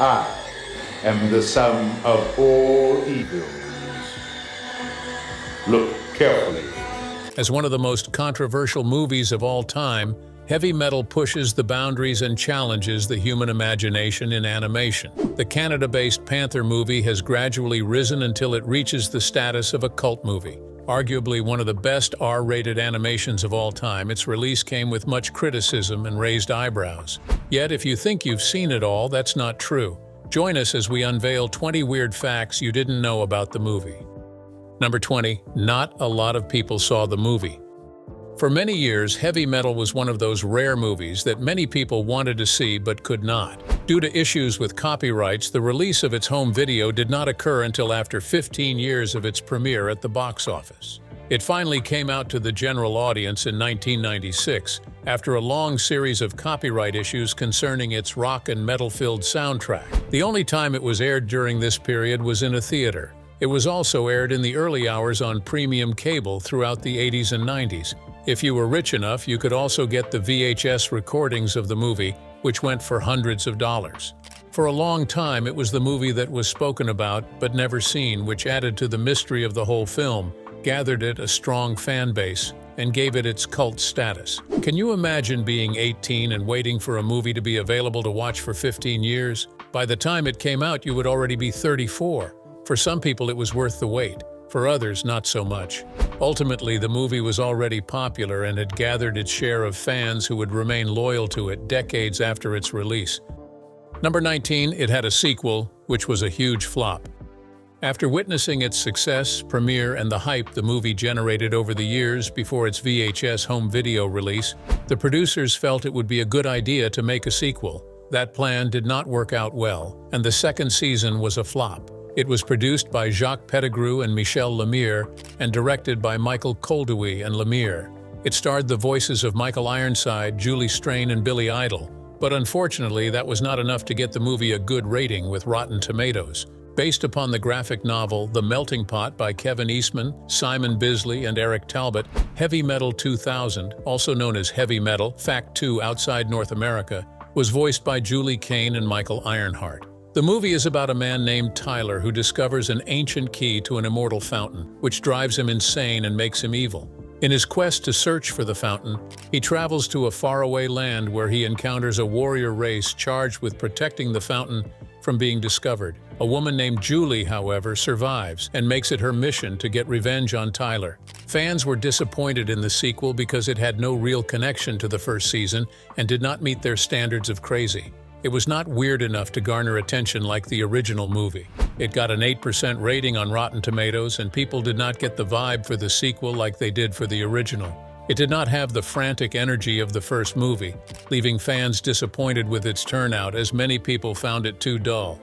I am the sum of all evils. Look carefully. As one of the most controversial movies of all time, heavy metal pushes the boundaries and challenges the human imagination in animation. The Canada-based Panther movie has gradually risen until it reaches the status of a cult movie. Arguably one of the best R-rated animations of all time, its release came with much criticism and raised eyebrows. Yet, if you think you've seen it all, that's not true. Join us as we unveil 20 weird facts you didn't know about the movie. Number 20. Not a lot of people saw the movie. For many years, Heavy Metal was one of those rare movies that many people wanted to see but could not. Due to issues with copyrights, the release of its home video did not occur until after 15 years of its premiere at the box office. It finally came out to the general audience in 1996, after a long series of copyright issues concerning its rock and metal-filled soundtrack. The only time it was aired during this period was in a theater. It was also aired in the early hours on premium cable throughout the 80s and 90s. If you were rich enough, you could also get the VHS recordings of the movie, which went for hundreds of dollars. For a long time, it was the movie that was spoken about but never seen, which added to the mystery of the whole film, gathered it a strong fan base, and gave it its cult status. Can you imagine being 18 and waiting for a movie to be available to watch for 15 years? By the time it came out, you would already be 34. For some people, it was worth the wait. For others, not so much. Ultimately, the movie was already popular and had gathered its share of fans who would remain loyal to it decades after its release. Number 19, it had a sequel, which was a huge flop. After witnessing its success, premiere, and the hype the movie generated over the years before its VHS home video release, the producers felt it would be a good idea to make a sequel. That plan did not work out well, and the second season was a flop. It was produced by Jacques Pettigrew and Michel Lemire and directed by Michael Koldewey and Lemire. It starred the voices of Michael Ironside, Julie Strain, and Billy Idol. But unfortunately, that was not enough to get the movie a good rating with Rotten Tomatoes. Based upon the graphic novel The Melting Pot by Kevin Eastman, Simon Bisley, and Eric Talbot, Heavy Metal 2000, also known as Heavy Metal Fact 2 outside North America, was voiced by Julie Kane and Michael Ironheart. The movie is about a man named Tyler who discovers an ancient key to an immortal fountain, which drives him insane and makes him evil. In his quest to search for the fountain, he travels to a faraway land where he encounters a warrior race charged with protecting the fountain from being discovered. A woman named Julie, however, survives and makes it her mission to get revenge on Tyler. Fans were disappointed in the sequel because it had no real connection to the first season and did not meet their standards of crazy. It was not weird enough to garner attention like the original movie. It got an 8% rating on Rotten Tomatoes, and people did not get the vibe for the sequel like they did for the original. It did not have the frantic energy of the first movie, leaving fans disappointed with its turnout as many people found it too dull.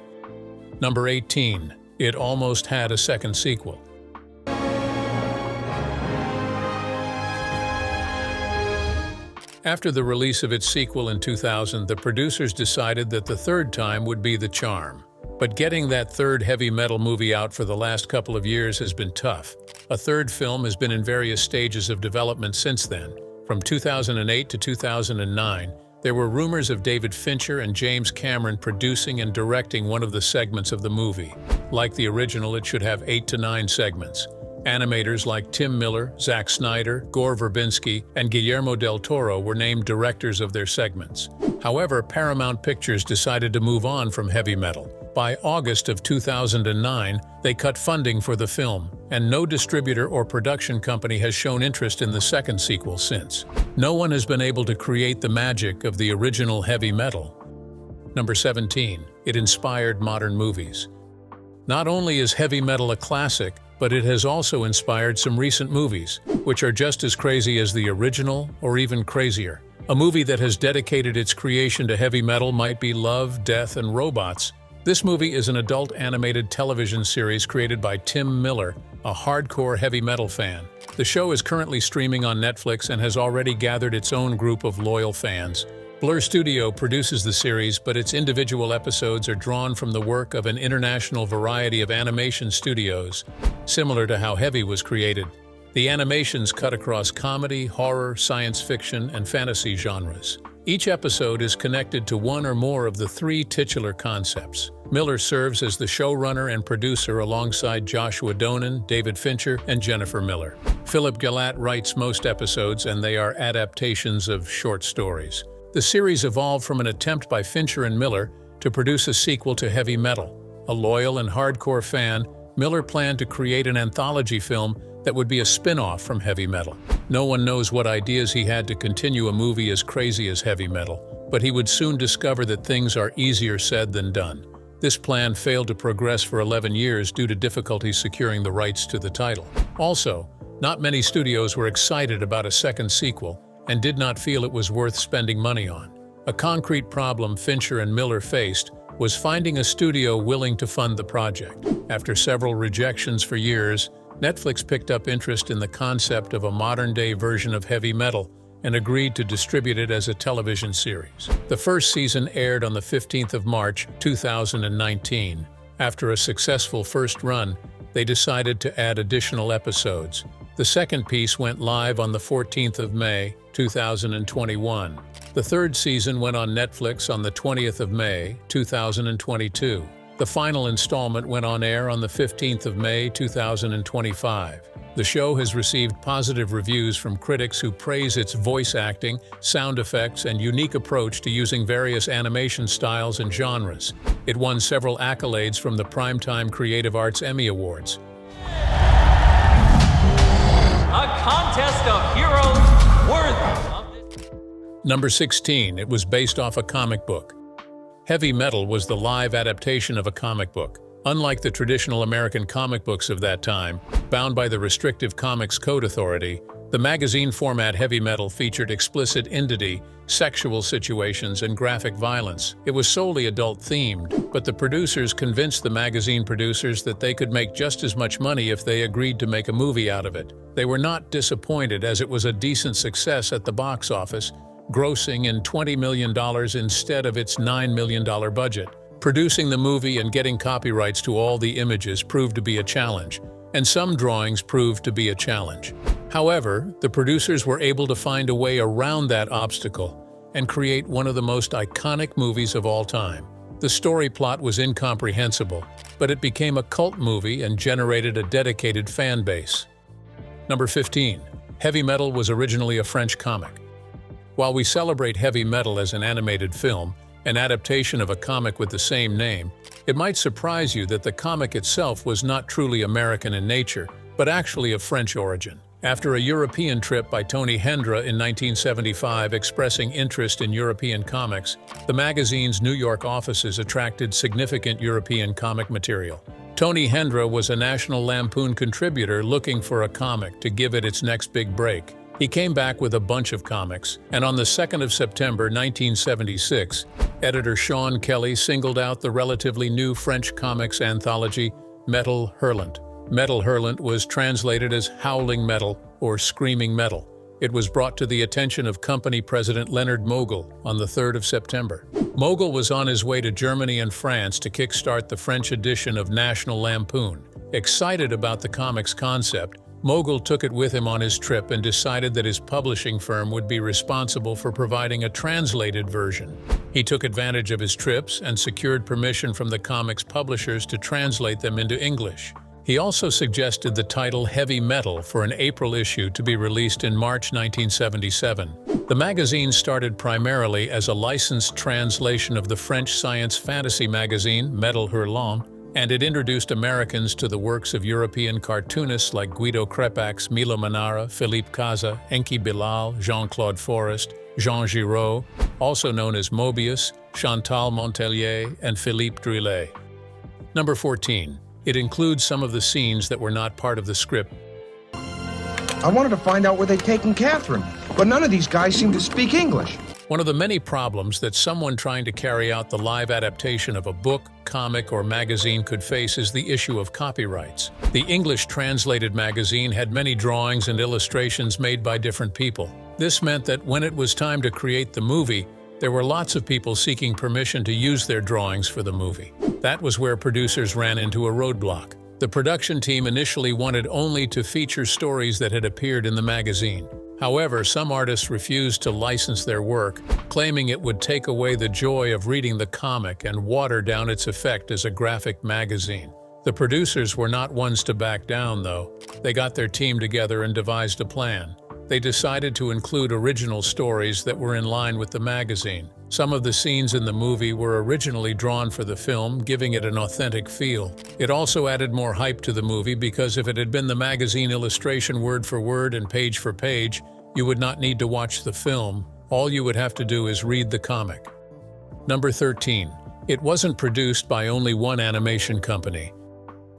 Number 18. It almost had a second sequel. After the release of its sequel in 2000, the producers decided that the third time would be the charm. But getting that third heavy metal movie out for the last couple of years has been tough. A third film has been in various stages of development since then. From 2008 to 2009, there were rumors of David Fincher and James Cameron producing and directing one of the segments of the movie. Like the original, it should have 8 to 9 segments. Animators like Tim Miller, Zack Snyder, Gore Verbinski, and Guillermo del Toro were named directors of their segments. However, Paramount Pictures decided to move on from Heavy Metal. By August of 2009, they cut funding for the film, and no distributor or production company has shown interest in the second sequel since. No one has been able to create the magic of the original Heavy Metal. Number 17. It inspired modern movies. Not only is Heavy Metal a classic, but it has also inspired some recent movies, which are just as crazy as the original or even crazier. A movie that has dedicated its creation to heavy metal might be Love, Death, and Robots. This movie is an adult animated television series created by Tim Miller, a hardcore heavy metal fan. The show is currently streaming on Netflix and has already gathered its own group of loyal fans. Blur Studio produces the series, but its individual episodes are drawn from the work of an international variety of animation studios, similar to how Heavy was created. The animations cut across comedy, horror, science fiction, and fantasy genres. Each episode is connected to one or more of the three titular concepts. Miller serves as the showrunner and producer alongside Joshua Donen, David Fincher, and Jennifer Miller. Philip Gillett writes most episodes, and they are adaptations of short stories. The series evolved from an attempt by Fincher and Miller to produce a sequel to Heavy Metal. A loyal and hardcore fan, Miller planned to create an anthology film that would be a spin-off from Heavy Metal. No one knows what ideas he had to continue a movie as crazy as Heavy Metal, but he would soon discover that things are easier said than done. This plan failed to progress for 11 years due to difficulties securing the rights to the title. Also, not many studios were excited about a second sequel and did not feel it was worth spending money on. A concrete problem Fincher and Miller faced was finding a studio willing to fund the project. After several rejections for years, Netflix picked up interest in the concept of a modern-day version of Heavy Metal and agreed to distribute it as a television series. The first season aired on the 15th of March, 2019. After a successful first run, they decided to add additional episodes. The second piece went live on the 14th of May, 2021. The third season went on Netflix on the 20th of May, 2022. The final installment went on air on the 15th of May, 2025. The show has received positive reviews from critics who praise its voice acting, sound effects, and unique approach to using various animation styles and genres. It won several accolades from the Primetime Creative Arts Emmy Awards. A contest of heroes worthy of this. Number 16. It was based off a comic book. Heavy Metal was the live adaptation of a comic book. Unlike the traditional American comic books of that time, bound by the restrictive Comics Code Authority, the magazine format Heavy Metal featured explicit nudity, sexual situations, and graphic violence. It was solely adult-themed, but the producers convinced the magazine producers that they could make just as much money if they agreed to make a movie out of it. They were not disappointed, as it was a decent success at the box office, grossing in $20 million instead of its $9 million budget. Producing the movie and getting copyrights to all the images proved to be a challenge, and some drawings proved to be a challenge. However, the producers were able to find a way around that obstacle and create one of the most iconic movies of all time. The story plot was incomprehensible, but it became a cult movie and generated a dedicated fan base. Number 15. Heavy Metal was originally a French comic. While we celebrate Heavy Metal as an animated film, an adaptation of a comic with the same name, it might surprise you that the comic itself was not truly American in nature, but actually of French origin. After a European trip by Tony Hendra in 1975 expressing interest in European comics, the magazine's New York offices attracted significant European comic material. Tony Hendra was a National Lampoon contributor looking for a comic to give it its next big break. He came back with a bunch of comics, and on the 2nd of September 1976, editor Sean Kelly singled out the relatively new French comics anthology, Metal Hurlant. Metal Hurlant was translated as Howling Metal or Screaming Metal. It was brought to the attention of company president Leonard Mogul on the 3rd of September. Mogul was on his way to Germany and France to kickstart the French edition of National Lampoon. Excited about the comic's concept, Mogul took it with him on his trip and decided that his publishing firm would be responsible for providing a translated version. He took advantage of his trips and secured permission from the comics publishers to translate them into English. He also suggested the title Heavy Metal for an April issue to be released in March 1977. The magazine started primarily as a licensed translation of the French science fantasy magazine Metal Hurlant, and it introduced Americans to the works of European cartoonists like Guido Crepax, Milo Manara, Philippe Caza, Enki Bilal, Jean-Claude Forest, Jean Giraud, also known as Mobius, Chantal Montelier, and Philippe Drouillet. Number 14. It includes some of the scenes that were not part of the script. I wanted to find out where they'd taken Catherine, but none of these guys seem to speak English. One of the many problems that someone trying to carry out the live adaptation of a book, comic, or magazine could face is the issue of copyrights. The English translated magazine had many drawings and illustrations made by different people. This meant that when it was time to create the movie, there were lots of people seeking permission to use their drawings for the movie. That was where producers ran into a roadblock. The production team initially wanted only to feature stories that had appeared in the magazine. However, some artists refused to license their work, claiming it would take away the joy of reading the comic and water down its effect as a graphic magazine. The producers were not ones to back down, though. They got their team together and devised a plan. They decided to include original stories that were in line with the magazine. Some of the scenes in the movie were originally drawn for the film, giving it an authentic feel. It also added more hype to the movie because if it had been the magazine illustration word for word and page for page, you would not need to watch the film. All you would have to do is read the comic. Number 13. It wasn't produced by only one animation company.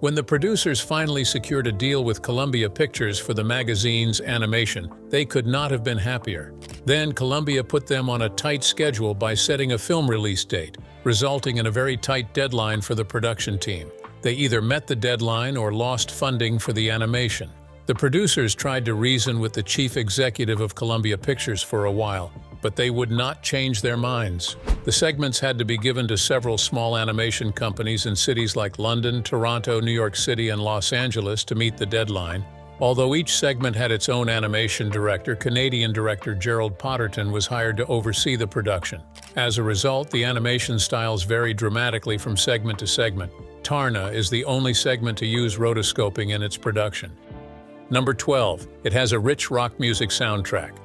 When the producers finally secured a deal with Columbia Pictures for the magazine's animation, they could not have been happier. Then Columbia put them on a tight schedule by setting a film release date, resulting in a very tight deadline for the production team. They either met the deadline or lost funding for the animation. The producers tried to reason with the chief executive of Columbia Pictures for a while, but they would not change their minds. The segments had to be given to several small animation companies in cities like London, Toronto, New York City, and Los Angeles to meet the deadline. Although each segment had its own animation director, Canadian director Gerald Potterton was hired to oversee the production. As a result, the animation styles vary dramatically from segment to segment. Tarna is the only segment to use rotoscoping in its production. Number 12. It has a rich rock music soundtrack.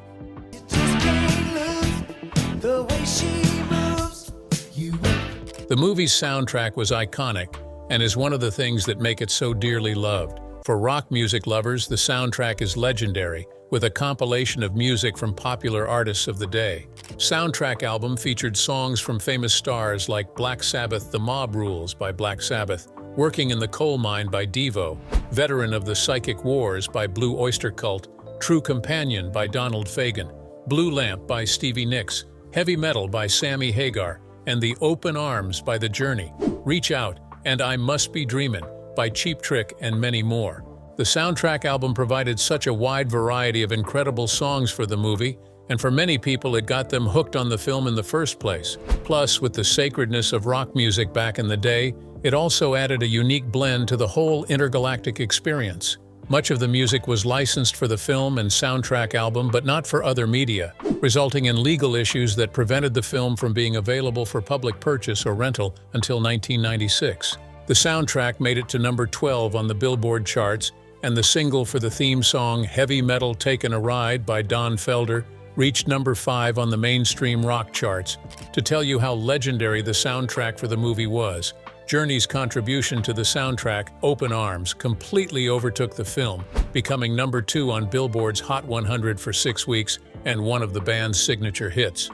The movie's soundtrack was iconic and is one of the things that make it so dearly loved. For rock music lovers, the soundtrack is legendary, with a compilation of music from popular artists of the day. Soundtrack album featured songs from famous stars like Black Sabbath, The Mob Rules by Black Sabbath, Working in the Coal Mine by Devo, Veteran of the Psychic Wars by Blue Oyster Cult, True Companion by Donald Fagen, Blue Lamp by Stevie Nicks, Heavy Metal by Sammy Hagar, and The Open Arms by The Journey, Reach Out, and I Must Be Dreamin' by Cheap Trick, and many more. The soundtrack album provided such a wide variety of incredible songs for the movie, and for many people it got them hooked on the film in the first place. Plus, with the sacredness of rock music back in the day, it also added a unique blend to the whole intergalactic experience. Much of the music was licensed for the film and soundtrack album, but not for other media, resulting in legal issues that prevented the film from being available for public purchase or rental until 1996. The soundtrack made it to number 12 on the Billboard charts, and the single for the theme song Heavy Metal Takin' a Ride by Don Felder reached number 5 on the mainstream rock charts. To tell you how legendary the soundtrack for the movie was, Journey's contribution to the soundtrack, Open Arms, completely overtook the film, becoming number 2 on Billboard's Hot 100 for 6 weeks and one of the band's signature hits.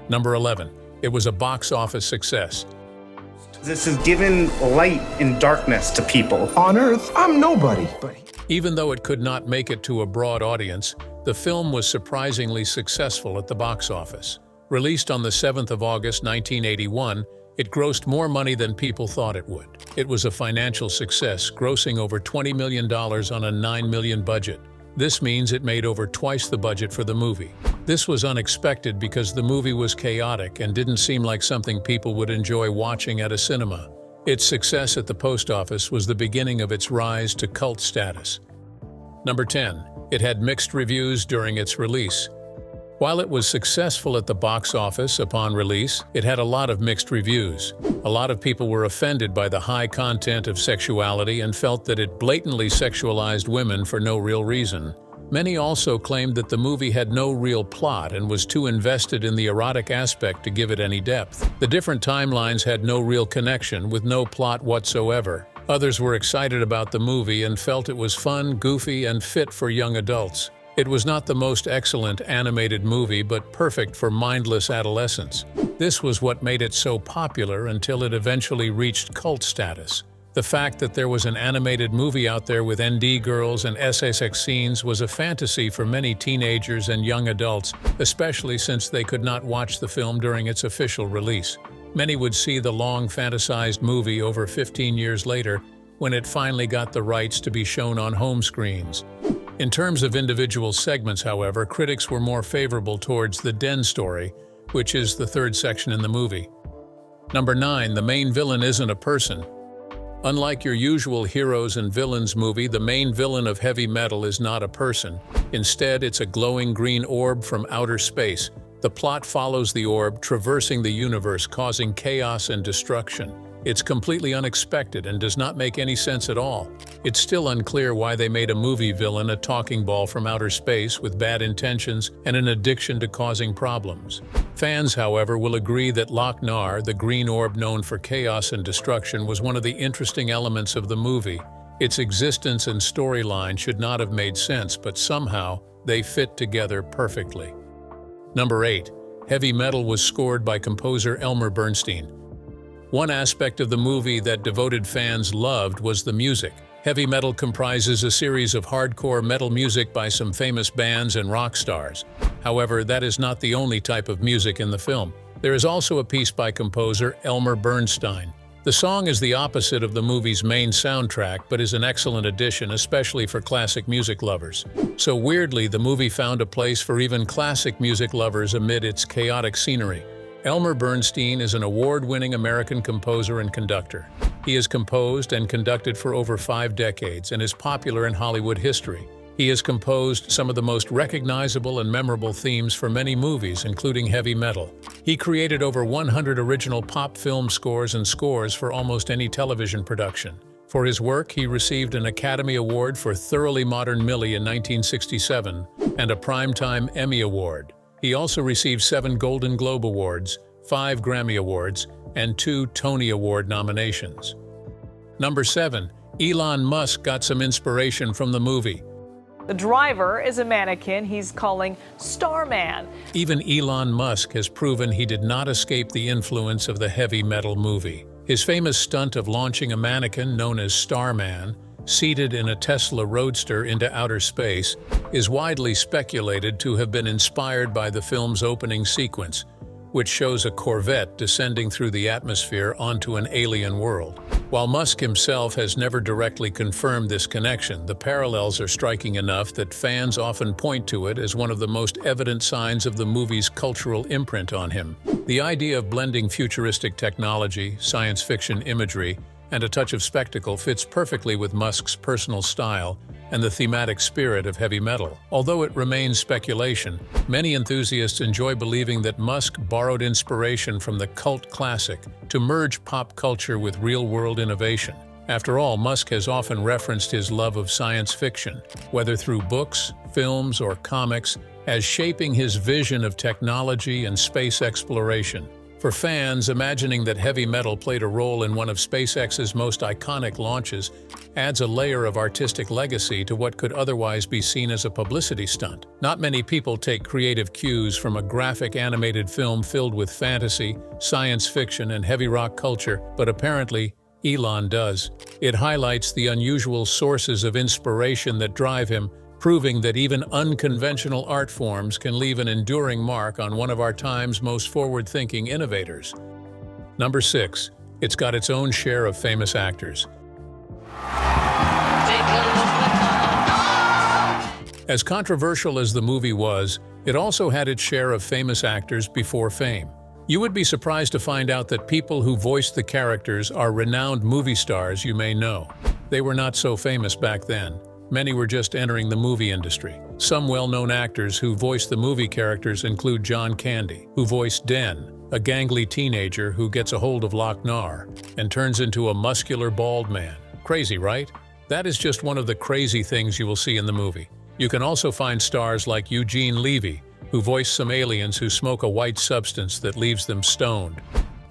Number 11. It was a box office success. This has given light in darkness to people. On Earth, I'm nobody. But Even though it could not make it to a broad audience, the film was surprisingly successful at the box office. Released on the 7th of August 1981, it grossed more money than people thought it would. It was a financial success, grossing over $20 million on a $9 million budget. This means it made over twice the budget for the movie. This was unexpected because the movie was chaotic and didn't seem like something people would enjoy watching at a cinema. Its success at the post office was the beginning of its rise to cult status. Number 10. It had mixed reviews during its release. While it was successful at the box office upon release, it had a lot of mixed reviews. A lot of people were offended by the high content of sexuality and felt that it blatantly sexualized women for no real reason. Many also claimed that the movie had no real plot and was too invested in the erotic aspect to give it any depth. The different timelines had no real connection, with no plot whatsoever. Others were excited about the movie and felt it was fun, goofy, and fit for young adults. It was not the most excellent animated movie, but perfect for mindless adolescents. This was what made it so popular until it eventually reached cult status. The fact that there was an animated movie out there with ND girls and SSX scenes was a fantasy for many teenagers and young adults, especially since they could not watch the film during its official release. Many would see the long fantasized movie over 15 years later, when it finally got the rights to be shown on home screens. In terms of individual segments, however, critics were more favorable towards the Den story, which is the third section in the movie. Number 9. The main villain isn't a person. Unlike your usual heroes and villains movie, the main villain of Heavy Metal is not a person. Instead, it's a glowing green orb from outer space. The plot follows the orb traversing the universe, causing chaos and destruction. It's completely unexpected and does not make any sense at all. It's still unclear why they made a movie villain a talking ball from outer space with bad intentions and an addiction to causing problems. Fans, however, will agree that Loch Nar, the green orb known for chaos and destruction, was one of the interesting elements of the movie. Its existence and storyline should not have made sense, but somehow they fit together perfectly. Number 8. Heavy Metal was scored by composer Elmer Bernstein. One aspect of the movie that devoted fans loved was the music. Heavy metal comprises a series of hardcore metal music by some famous bands and rock stars. However, that is not the only type of music in the film. There is also a piece by composer Elmer Bernstein. The song is the opposite of the movie's main soundtrack, but is an excellent addition, especially for classic music lovers. So weirdly, the movie found a place for even classic music lovers amid its chaotic scenery. Elmer Bernstein is an award-winning American composer and conductor. He has composed and conducted for over 5 decades and is popular in Hollywood history. He has composed some of the most recognizable and memorable themes for many movies, including heavy metal. He created over 100 original pop film scores and scores for almost any television production. For his work, he received an Academy Award for Thoroughly Modern Millie in 1967 and a Primetime Emmy Award. He also received 7 Golden Globe Awards, 5 Grammy Awards, and 2 Tony Award nominations. Number 7. Elon Musk got some inspiration from the movie. The driver is a mannequin he's calling Starman. Even Elon Musk has proven he did not escape the influence of the heavy metal movie. His famous stunt of launching a mannequin known as Starman, seated in a Tesla Roadster into outer space, is widely speculated to have been inspired by the film's opening sequence, which shows a Corvette descending through the atmosphere onto an alien world. While Musk himself has never directly confirmed this connection, the parallels are striking enough that fans often point to it as one of the most evident signs of the movie's cultural imprint on him. The idea of blending futuristic technology, science fiction imagery, and a touch of spectacle fits perfectly with Musk's personal style and the thematic spirit of heavy metal. Although it remains speculation, many enthusiasts enjoy believing that Musk borrowed inspiration from the cult classic to merge pop culture with real-world innovation. After all, Musk has often referenced his love of science fiction, whether through books, films, or comics, as shaping his vision of technology and space exploration. For fans, imagining that heavy metal played a role in one of SpaceX's most iconic launches adds a layer of artistic legacy to what could otherwise be seen as a publicity stunt. Not many people take creative cues from a graphic animated film filled with fantasy, science fiction, and heavy rock culture, but apparently, Elon does. It highlights the unusual sources of inspiration that drive him, proving that even unconventional art forms can leave an enduring mark on one of our time's most forward-thinking innovators. Number 6. It's got its own share of famous actors. As controversial as the movie was, it also had its share of famous actors before fame. You would be surprised to find out that people who voiced the characters are renowned movie stars you may know. They were not so famous back then. Many were just entering the movie industry. Some well-known actors who voiced the movie characters include John Candy, who voiced Den, a gangly teenager who gets a hold of Loch Nar and turns into a muscular bald man. Crazy, right? That is just one of the crazy things you will see in the movie. You can also find stars like Eugene Levy, who voiced some aliens who smoke a white substance that leaves them stoned.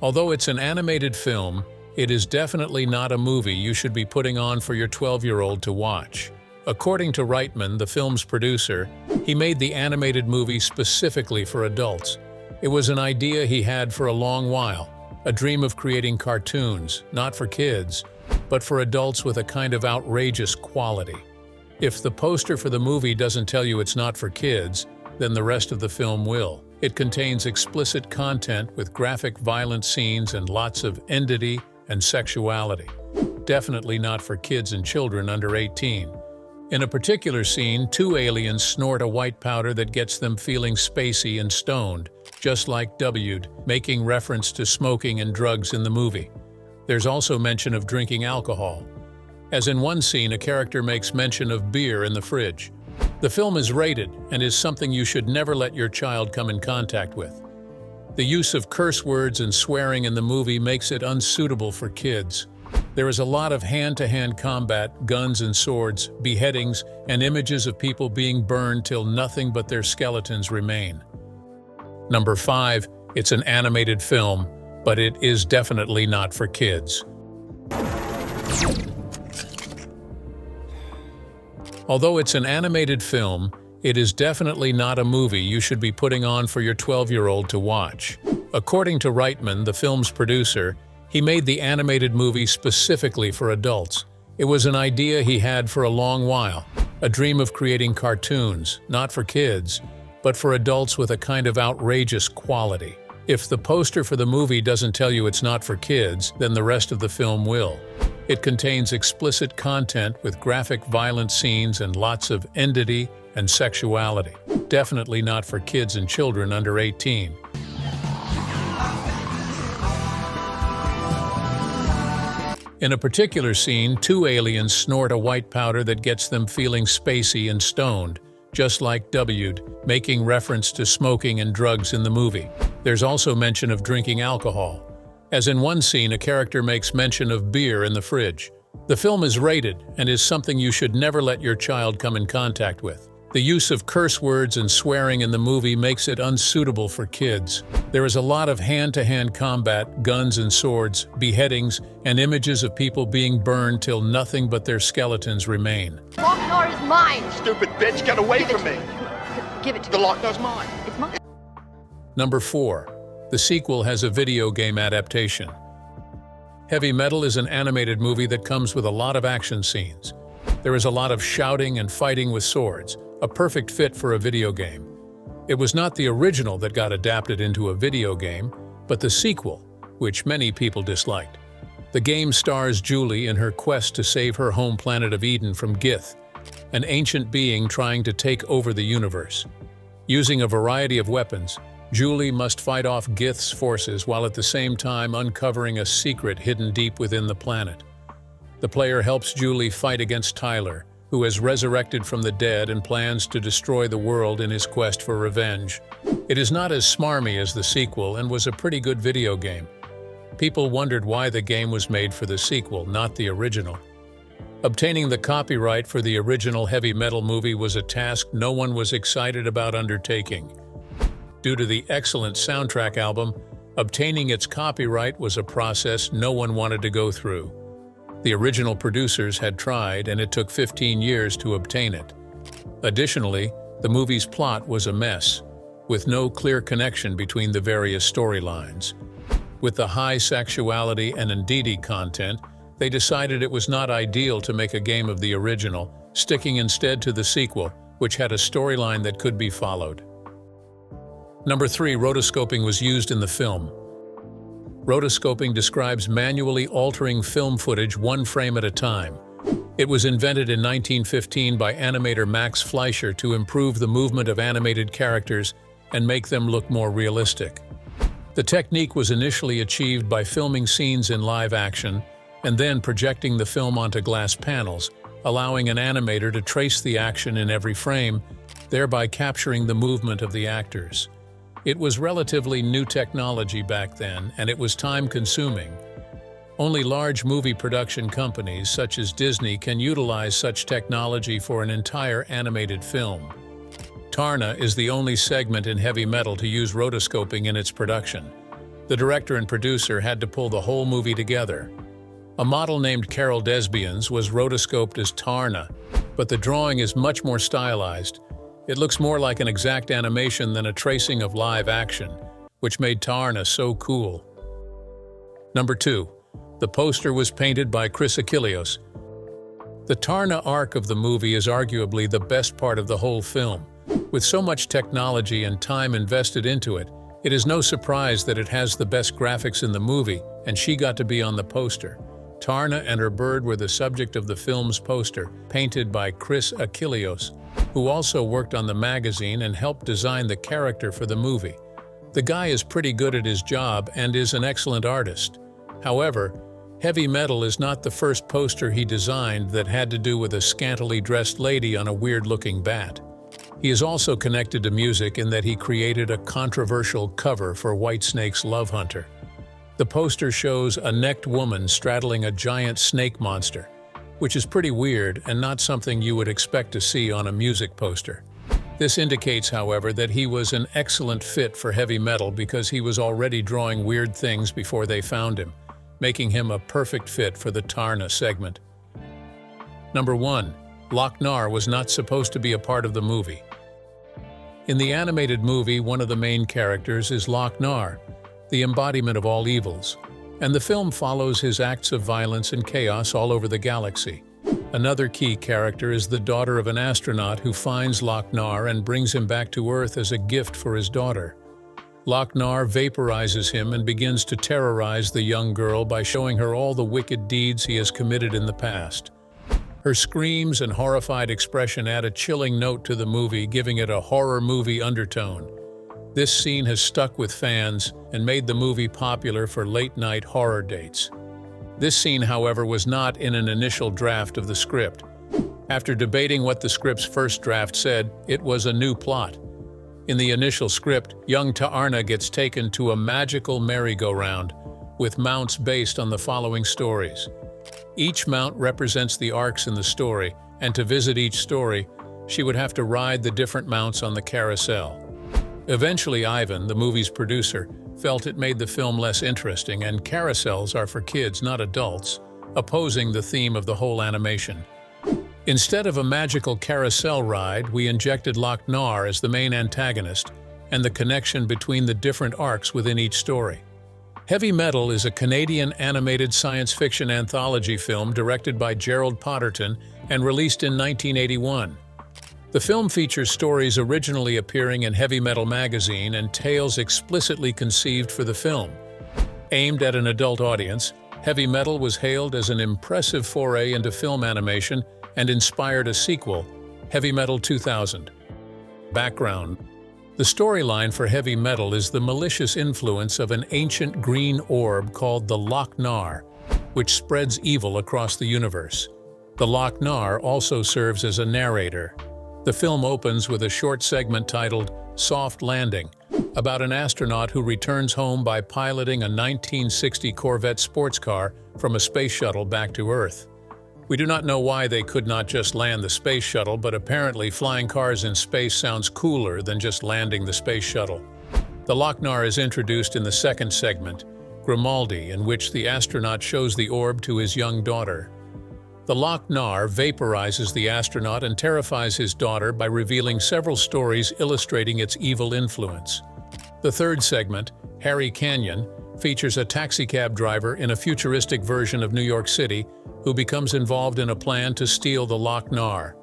Although it's an animated film, it is definitely not a movie you should be putting on for your 12-year-old to watch. According to Reitman, the film's producer, he made the animated movie specifically for adults. It was an idea he had for a long while, a dream of creating cartoons, not for kids, but for adults with a kind of outrageous quality. If the poster for the movie doesn't tell you it's not for kids, then the rest of the film will. It contains explicit content with graphic violent scenes and lots of nudity and sexuality. Definitely not for kids and children under 18. In a particular scene, 2 aliens snort a white powder that gets them feeling spacey and stoned, just like W'd, making reference to smoking and drugs in the movie. There's also mention of drinking alcohol. As in one scene, a character makes mention of beer in the fridge. The film is rated and is something you should never let your child come in contact with. The use of curse words and swearing in the movie makes it unsuitable for kids. There is a lot of hand-to-hand combat, guns and swords, beheadings, and images of people being burned till nothing but their skeletons remain. Number 5. It's an animated film, but it is definitely not for kids. Although it's an animated film, it is definitely not a movie you should be putting on for your 12-year-old to watch. According to Reitman, the film's producer, he made the animated movie specifically for adults. It was an idea he had for a long while, a dream of creating cartoons, not for kids, but for adults with a kind of outrageous quality. If the poster for the movie doesn't tell you it's not for kids, then the rest of the film will. It contains explicit content with graphic violent scenes and lots of nudity and sexuality. Definitely not for kids and children under 18. In a particular scene, 2 aliens snort a white powder that gets them feeling spacey and stoned, just like W'd, making reference to smoking and drugs in the movie. There's also mention of drinking alcohol, as in one scene a character makes mention of beer in the fridge. The film is rated and is something you should never let your child come in contact with. The use of curse words and swearing in the movie makes it unsuitable for kids. There is a lot of hand-to-hand combat, guns and swords, beheadings, and images of people being burned till nothing but their skeletons remain. The locked door is mine. Stupid bitch, get away from me. Give it to The me. locked door's mine. It's mine. Number 4. The sequel has a video game adaptation. Heavy Metal is an animated movie that comes with a lot of action scenes. There is a lot of shouting and fighting with swords, a perfect fit for a video game. It was not the original that got adapted into a video game, but the sequel, which many people disliked. The game stars Julie in her quest to save her home planet of Eden from Gith, an ancient being trying to take over the universe. Using a variety of weapons, Julie must fight off Gith's forces while at the same time uncovering a secret hidden deep within the planet. The player helps Julie fight against Tyler, who has resurrected from the dead and plans to destroy the world in his quest for revenge. It is not as smarmy as the sequel and was a pretty good video game. People wondered why the game was made for the sequel, not the original. Obtaining the copyright for the original Heavy Metal movie was a task no one was excited about undertaking. Due to the excellent soundtrack album, obtaining its copyright was a process no one wanted to go through. The original producers had tried, and it took 15 years to obtain it. Additionally, the movie's plot was a mess, with no clear connection between the various storylines. With the high sexuality and nudity content, they decided it was not ideal to make a game of the original, sticking instead to the sequel, which had a storyline that could be followed. Number 3. Rotoscoping was used in the film. Rotoscoping describes manually altering film footage one frame at a time. It was invented in 1915 by animator Max Fleischer to improve the movement of animated characters and make them look more realistic. The technique was initially achieved by filming scenes in live action and then projecting the film onto glass panels, allowing an animator to trace the action in every frame, thereby capturing the movement of the actors. It was relatively new technology back then, and it was time-consuming. Only large movie production companies such as Disney can utilize such technology for an entire animated film. Tarna is the only segment in Heavy Metal to use rotoscoping in its production. The director and producer had to pull the whole movie together. A model named Carol Desbians was rotoscoped as Tarna, but the drawing is much more stylized. It looks more like an exact animation than a tracing of live action, which made Tarna so cool. Number 2. The poster was painted by Chris Achilleos. The Tarna arc of the movie is arguably the best part of the whole film. With so much technology and time invested into it, it is no surprise that it has the best graphics in the movie, and she got to be on the poster. Tarna and her bird were the subject of the film's poster, painted by Chris Achilleos, who also worked on the magazine and helped design the character for the movie. The guy is pretty good at his job and is an excellent artist. However, Heavy Metal is not the first poster he designed that had to do with a scantily dressed lady on a weird-looking bat. He is also connected to music in that he created a controversial cover for Whitesnake's Love Hunter. The poster shows a necked woman straddling a giant snake monster, which is pretty weird and not something you would expect to see on a music poster. This indicates, however, that he was an excellent fit for heavy metal because he was already drawing weird things before they found him, making him a perfect fit for the Tarna segment. Number 1. Loch-Nar was not supposed to be a part of the movie. In the animated movie, one of the main characters is Loch-Nar, the embodiment of all evils, and the film follows his acts of violence and chaos all over the galaxy. Another key character is the daughter of an astronaut who finds Loch-Nar and brings him back to Earth as a gift for his daughter. Loch-Nar vaporizes him and begins to terrorize the young girl by showing her all the wicked deeds he has committed in the past. Her screams and horrified expression add a chilling note to the movie, giving it a horror movie undertone. This scene has stuck with fans and made the movie popular for late-night horror dates. This scene, however, was not in an initial draft of the script. After debating what the script's first draft said, it was a new plot. In the initial script, young Tarna gets taken to a magical merry-go-round, with mounts based on the following stories. Each mount represents the arcs in the story, and to visit each story, she would have to ride the different mounts on the carousel. Eventually, Ivan, the movie's producer, felt it made the film less interesting, and carousels are for kids, not adults, opposing the theme of the whole animation. Instead of a magical carousel ride, we injected Loch-Nar as the main antagonist and the connection between the different arcs within each story. Heavy Metal is a Canadian animated science fiction anthology film directed by Gerald Potterton and released in 1981. The film features stories originally appearing in Heavy Metal magazine and tales explicitly conceived for the film. Aimed at an adult audience, Heavy Metal was hailed as an impressive foray into film animation and inspired a sequel, Heavy Metal 2000. Background: the storyline for Heavy Metal is the malicious influence of an ancient green orb called the Loch-Nar, which spreads evil across the universe. The Loch-Nar also serves as a narrator. The film opens with a short segment titled Soft Landing, about an astronaut who returns home by piloting a 1960 Corvette sports car from a space shuttle back to Earth. We do not know why they could not just land the space shuttle, but apparently flying cars in space sounds cooler than just landing the space shuttle. The Loch-Nar is introduced in the second segment, Grimaldi, in which the astronaut shows the orb to his young daughter. The Loch-Nar vaporizes the astronaut and terrifies his daughter by revealing several stories illustrating its evil influence. The third segment, Harry Canyon, features a taxicab driver in a futuristic version of New York City who becomes involved in a plan to steal the Loch-Nar.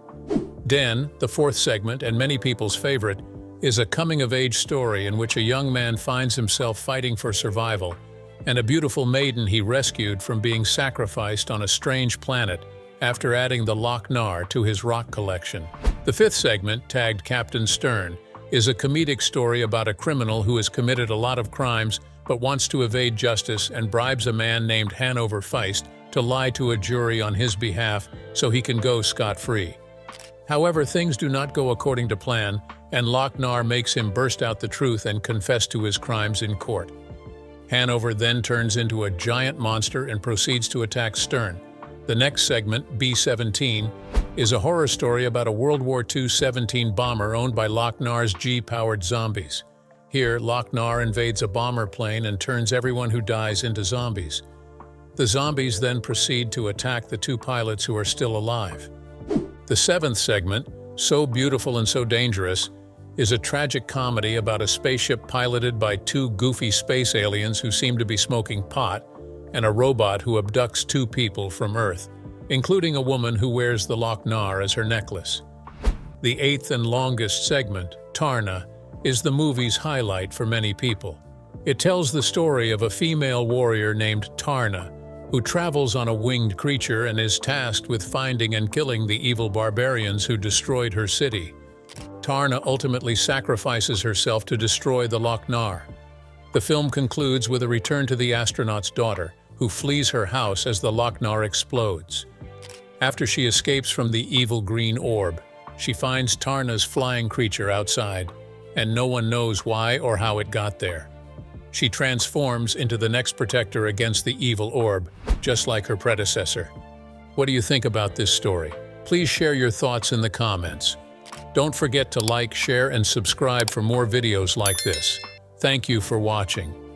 Den, the fourth segment and many people's favorite, is a coming-of-age story in which a young man finds himself fighting for survival and a beautiful maiden he rescued from being sacrificed on a strange planet after adding the Loch-Nar to his rock collection. The fifth segment, tagged Captain Stern, is a comedic story about a criminal who has committed a lot of crimes but wants to evade justice and bribes a man named Hanover Feist to lie to a jury on his behalf so he can go scot-free. However, things do not go according to plan, and Loch-Nar makes him burst out the truth and confess to his crimes in court. Hanover then turns into a giant monster and proceeds to attack Stern. The next segment, B-17, is a horror story about a World War II 17 bomber owned by Loch-Nar's G-powered zombies. Here, Loch-Nar invades a bomber plane and turns everyone who dies into zombies. The zombies then proceed to attack the two pilots who are still alive. The seventh segment, So Beautiful and So Dangerous, is a tragic comedy about a spaceship piloted by two goofy space aliens who seem to be smoking pot, and a robot who abducts two people from Earth, including a woman who wears the Loch-Nar as her necklace. The eighth and longest segment, Tarna, is the movie's highlight for many people. It tells the story of a female warrior named Tarna, who travels on a winged creature and is tasked with finding and killing the evil barbarians who destroyed her city. Tarna ultimately sacrifices herself to destroy the Loch-Nar. The film concludes with a return to the astronaut's daughter, who flees her house as the Loch-Nar explodes. After she escapes from the evil green orb, She finds Tarna's flying creature outside, and no one knows why or how it got there. She transforms into the next protector against the evil orb, just like her predecessor. What do you think about this story? Please share your thoughts in the comments. Don't forget to like, share, and subscribe for more videos like this. Thank you for watching.